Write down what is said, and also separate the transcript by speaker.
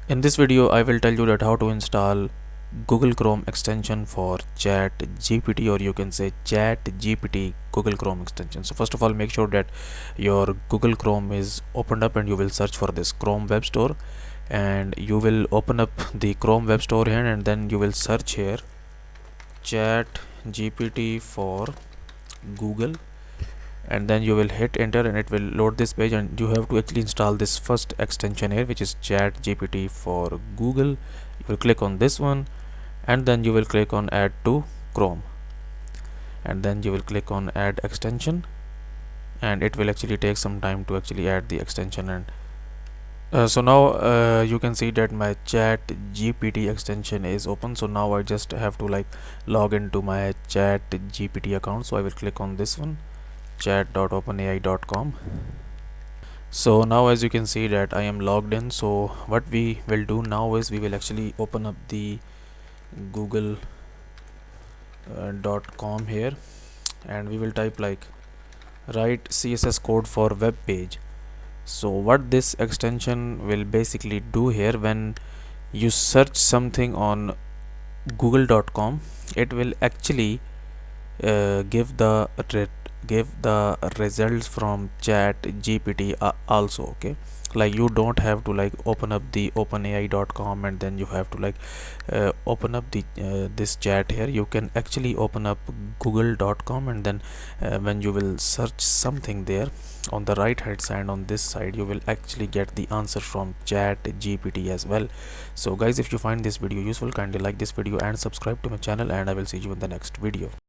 Speaker 1: In this video, I will tell you that how to install Google Chrome extension for Chat GPT, or you can say Chat GPT Google Chrome extension. So first of all, make sure that your Google Chrome is opened up and you will search for this Chrome Web Store, and you will open up the Chrome Web Store here, and then you will search here Chat GPT for Google, and then you will hit enter and it will load this page, and you have to actually install this first extension here, which is Chat GPT for Google. You will click on this one, and then you will click on add to Chrome, and then you will click on add extension, and it will actually take some time to actually add the extension. And so now you can see that my Chat GPT extension is open. So now I just have to log into my Chat GPT account. So I will click on this one, chat.openai.com. So now as you can see that I am logged in. So what we will do now is we will actually open up the google .com here, and we will type write CSS code for web page. So what this extension will basically do here, when you search something on google.com, it will actually give the results from Chat GPT also. Okay, you don't have to open up the openai.com and then you have to open up the this chat here. You can actually open up google.com, and then when you will search something there, on the right hand side on this side you will actually get the answer from Chat GPT as well. So guys, if you find this video useful, kindly like this video and subscribe to my channel, and I will see you in the next video.